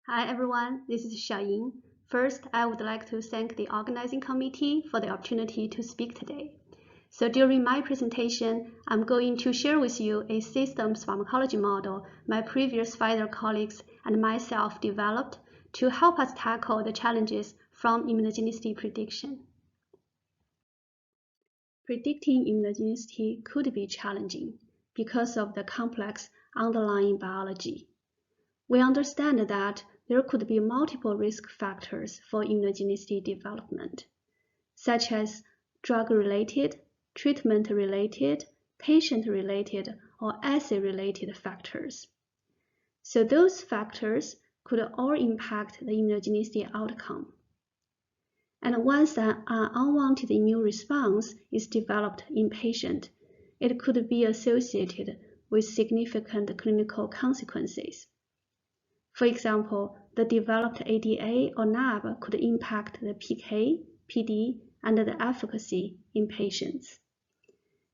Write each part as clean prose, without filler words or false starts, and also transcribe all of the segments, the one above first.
Hi everyone, this is Xiaoying. First, I would like to thank the organizing committee for the opportunity to speak today. So during my presentation, I'm going to share with you a systems pharmacology model my previous Pfizer colleagues and myself developed to help us tackle the challenges from immunogenicity prediction. Predicting immunogenicity could be challenging because of the complex underlying biology. We understand that there could be multiple risk factors for immunogenicity development, such as drug-related, treatment-related, patient-related, or assay-related factors. So those factors could all impact the immunogenicity outcome. And once an unwanted immune response is developed in patient, it could be associated with significant clinical consequences. For example, the developed ADA or NAB could impact the PK, PD, and the efficacy in patients.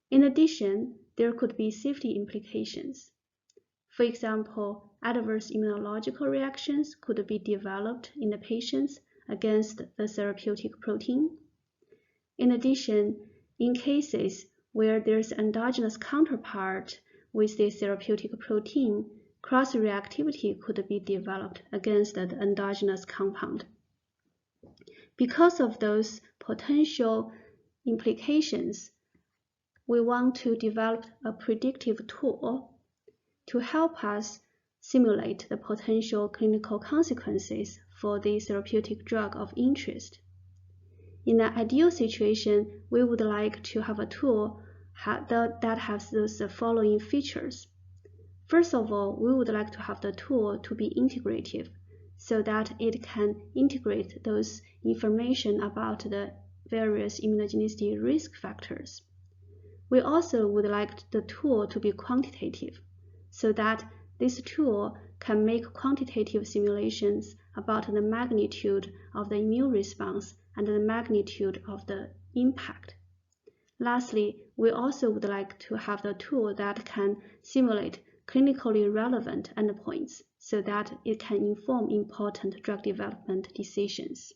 In addition, there could be safety implications. For example, adverse immunological reactions could be developed in the patients against the therapeutic protein. In addition, in cases where there's endogenous counterpart with the therapeutic protein, cross-reactivity could be developed against the endogenous compound. Because of those potential implications, we want to develop a predictive tool to help us simulate the potential clinical consequences for the therapeutic drug of interest. In an ideal situation, we would like to have a tool that has those following features. First of all, we would like to have the tool to be integrative so that it can integrate those information about the various immunogenicity risk factors. We also would like the tool to be quantitative so that this tool can make quantitative simulations about the magnitude of the immune response and the magnitude of the impact. Lastly, we also would like to have the tool that can simulate clinically relevant endpoints so that it can inform important drug development decisions.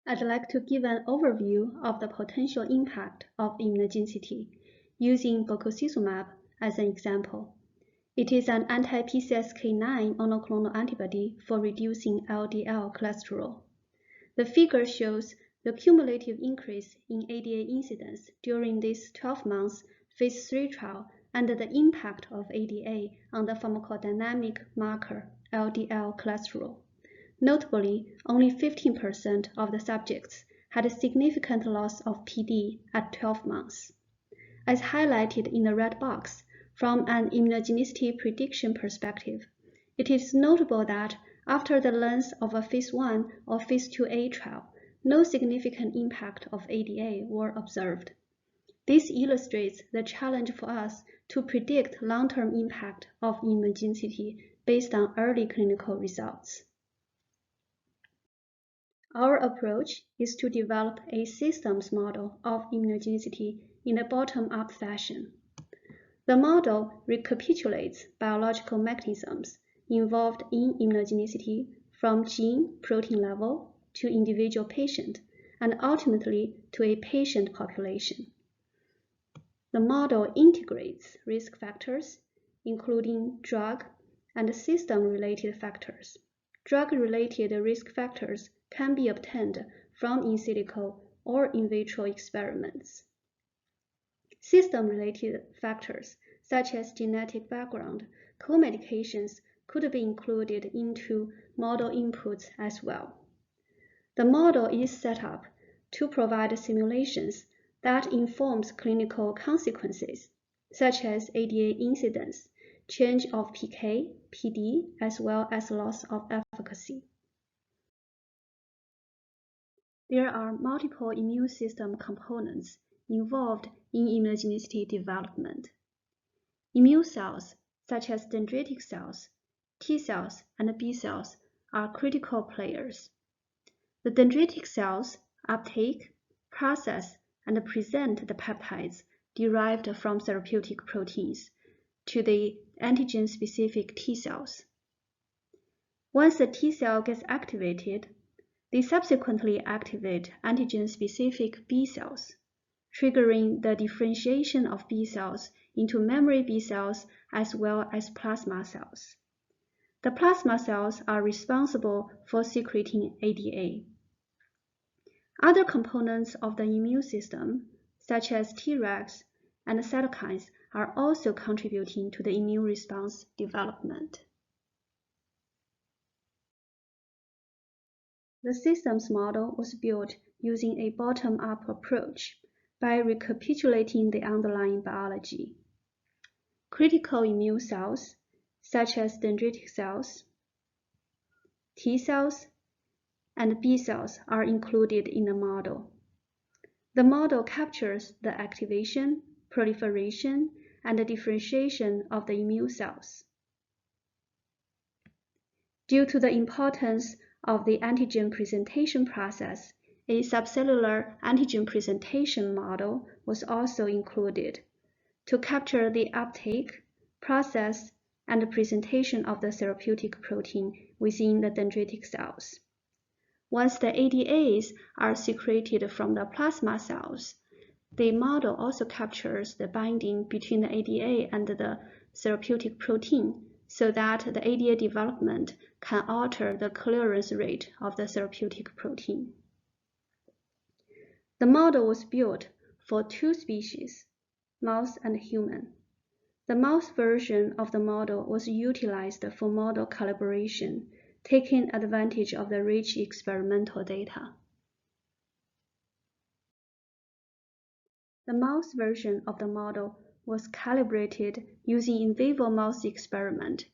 I'd like to give an overview of the potential impact of immunogenicity using bococizumab as an example. It is an anti-PCSK9 monoclonal antibody for reducing LDL cholesterol. The figure shows the cumulative increase in ADA incidence during this 12 months phase 3 trial and the impact of ADA on the pharmacodynamic marker LDL cholesterol. Notably, only 15% of the subjects had a significant loss of PD at 12 months. As highlighted in the red box, from an immunogenicity prediction perspective, it is notable that after the length of a phase 1 or phase 2A trial, no significant impact of ADA were observed. This illustrates the challenge for us to predict long-term impact of immunogenicity based on early clinical results. Our approach is to develop a systems model of immunogenicity in a bottom-up fashion. The model recapitulates biological mechanisms involved in immunogenicity from gene protein level to individual patient and ultimately to a patient population. The model integrates risk factors, including drug and system-related factors. Drug-related risk factors can be obtained from in silico or in vitro experiments. System-related factors, such as genetic background, co-medications could be included into model inputs as well. The model is set up to provide simulations that informs clinical consequences, such as ADA incidence, change of PK, PD, as well as loss of efficacy. There are multiple immune system components involved in immunogenicity development. Immune cells, such as dendritic cells, T cells, and B cells, are critical players. The dendritic cells uptake, process, and present the peptides derived from therapeutic proteins to the antigen-specific T cells. Once the T cell gets activated, they subsequently activate antigen-specific B cells, triggering the differentiation of B cells into memory B cells as well as plasma cells. The plasma cells are responsible for secreting ADA. Other components of the immune system, such as Tregs and cytokines, are also contributing to the immune response development. The systems model was built using a bottom-up approach by recapitulating the underlying biology. Critical immune cells, such as dendritic cells, T cells, and B cells are included in the model. The model captures the activation, proliferation, and the differentiation of the immune cells. Due to the importance of the antigen presentation process, a subcellular antigen presentation model was also included to capture the uptake, process, and presentation of the therapeutic protein within the dendritic cells. Once the ADAs are secreted from the plasma cells, the model also captures the binding between the ADA and the therapeutic protein so that the ADA development can alter the clearance rate of the therapeutic protein. The model was built for two species, mouse and human. The mouse version of the model was utilized for model calibration, taking advantage of the rich experimental data. The mouse version of the model was calibrated using in vivo mouse experiment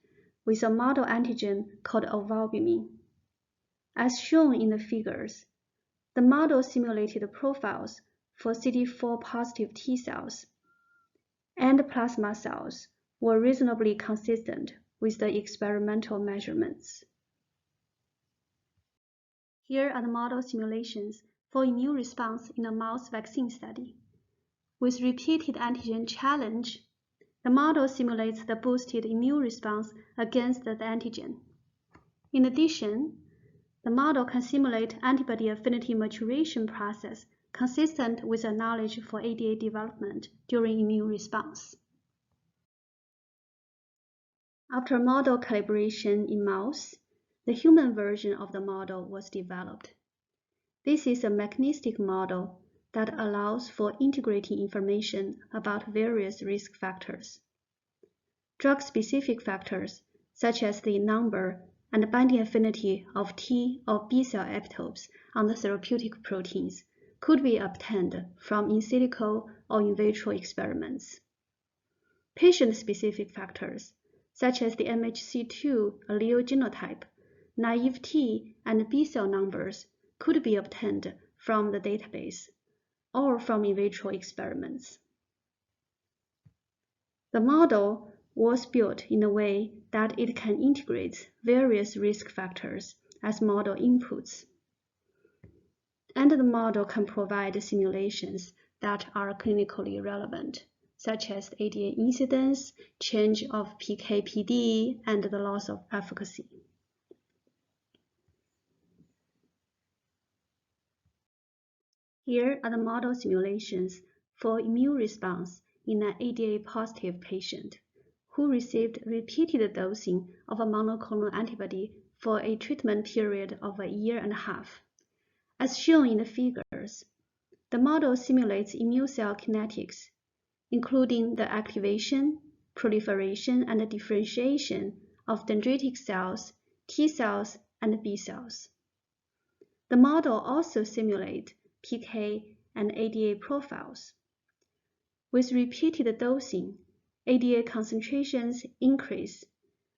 with a model antigen called ovalbumin. As shown in the figures, the model simulated profiles for CD4 positive T cells and plasma cells were reasonably consistent with the experimental measurements. Here are the model simulations for immune response in a mouse vaccine study. With repeated antigen challenge, the model simulates the boosted immune response against the antigen. In addition, the model can simulate antibody affinity maturation process consistent with the knowledge for ADA development during immune response. After model calibration in mouse, the human version of the model was developed. This is a mechanistic model that allows for integrating information about various risk factors. Drug-specific factors, such as the number and binding affinity of T or B cell epitopes on the therapeutic proteins, could be obtained from in silico or in vitro experiments. Patient-specific factors, such as the MHC2 allele genotype, naive T and B cell numbers, could be obtained from the database or from in vitro experiments. The model was built in a way that it can integrate various risk factors as model inputs. And the model can provide simulations that are clinically relevant, such as ADA incidence, change of PK/PD, and the loss of efficacy. Here are the model simulations for immune response in an ADA-positive patient who received repeated dosing of a monoclonal antibody for a treatment period of 1.5 years. As shown in the figures, the model simulates immune cell kinetics, including the activation, proliferation, and differentiation of dendritic cells, T cells, and B cells. The model also simulates PK and ADA profiles. With repeated dosing, ADA concentrations increase,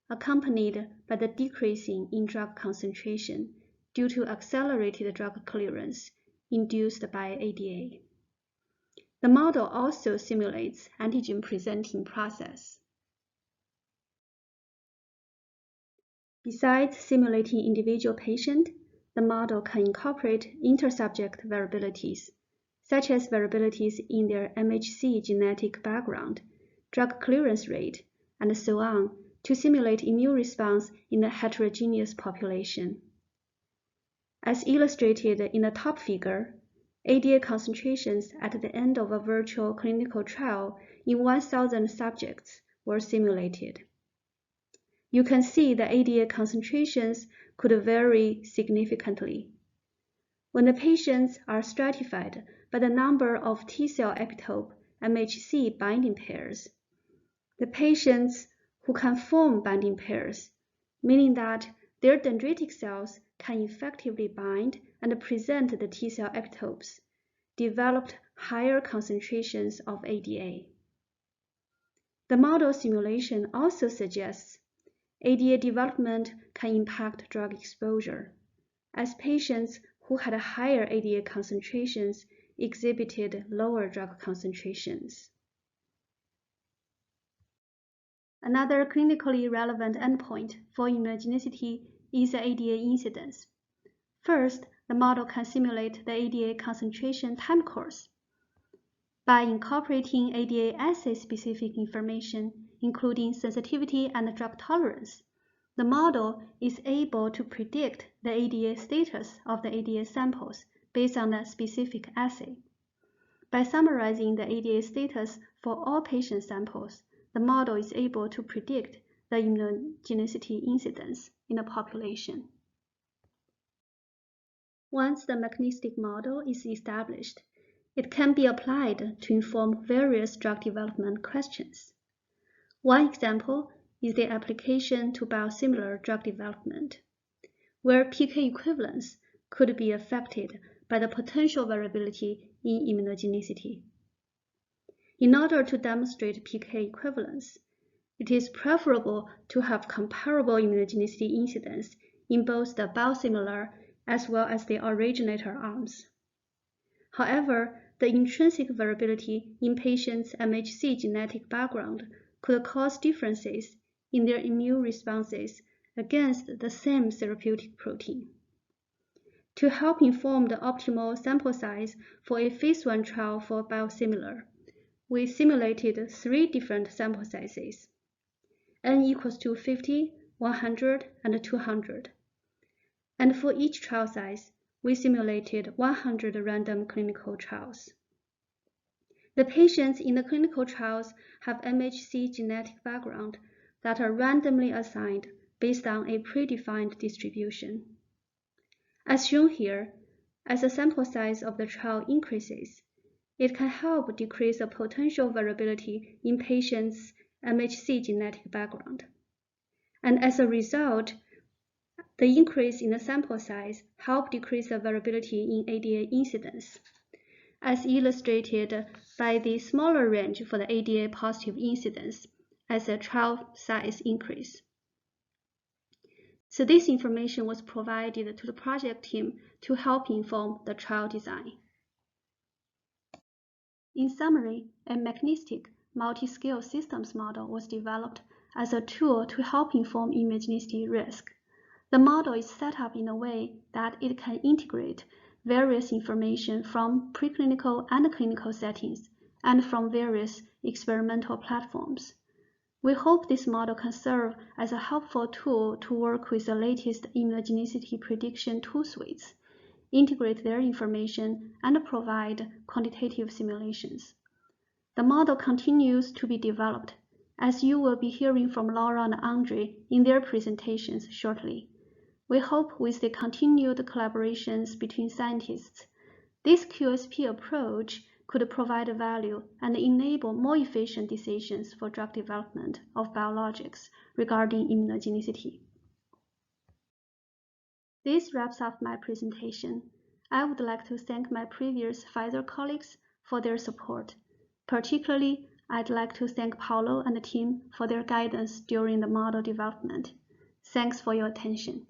accompanied by the decreasing in drug concentration due to accelerated drug clearance induced by ADA. The model also simulates antigen presenting process. Besides simulating individual patient, the model can incorporate intersubject variabilities, such as variabilities in their MHC genetic background, drug clearance rate, and so on, to simulate immune response in a heterogeneous population. As illustrated in the top figure, ADA concentrations at the end of a virtual clinical trial in 1,000 subjects were simulated. You can see the ADA concentrations could vary significantly. When the patients are stratified by the number of T-cell epitope MHC binding pairs, the patients who can form binding pairs, meaning that their dendritic cells can effectively bind and present the T-cell epitopes, developed higher concentrations of ADA. The model simulation also suggests ADA development can impact drug exposure, as patients who had higher ADA concentrations exhibited lower drug concentrations. Another clinically relevant endpoint for immunogenicity is the ADA incidence. First, the model can simulate the ADA concentration time course. By incorporating ADA assay-specific information, including sensitivity and drug tolerance, the model is able to predict the ADA status of the ADA samples based on the specific assay. By summarizing the ADA status for all patient samples, the model is able to predict the immunogenicity incidence in a population. Once the mechanistic model is established, it can be applied to inform various drug development questions. One example is the application to biosimilar drug development, where PK equivalence could be affected by the potential variability in immunogenicity. In order to demonstrate PK equivalence, it is preferable to have comparable immunogenicity incidence in both the biosimilar as well as the originator arms. However, the intrinsic variability in patients' MHC genetic background could cause differences in their immune responses against the same therapeutic protein. To help inform the optimal sample size for a phase 1 trial for biosimilar, we simulated 3 different sample sizes, n equals to 50, 100, and 200. And for each trial size, we simulated 100 random clinical trials. The patients in the clinical trials have MHC genetic background that are randomly assigned based on a predefined distribution. As shown here, as the sample size of the trial increases, it can help decrease the potential variability in patients' MHC genetic background. And as a result, the increase in the sample size helps decrease the variability in ADA incidence, as illustrated by the smaller range for the ADA positive incidence as the trial size increase. So this information was provided to the project team to help inform the trial design. In summary, a mechanistic multi-scale systems model was developed as a tool to help inform immunogenicity risk. The model is set up in a way that it can integrate various information from preclinical and clinical settings and from various experimental platforms. We hope this model can serve as a helpful tool to work with the latest immunogenicity prediction tool suites, integrate their information, and provide quantitative simulations. The model continues to be developed, as you will be hearing from Laura and Andre in their presentations shortly. We hope with the continued collaborations between scientists, this QSP approach could provide value and enable more efficient decisions for drug development of biologics regarding immunogenicity. This wraps up my presentation. I would like to thank my previous Pfizer colleagues for their support. Particularly, I'd like to thank Paulo and the team for their guidance during the model development. Thanks for your attention.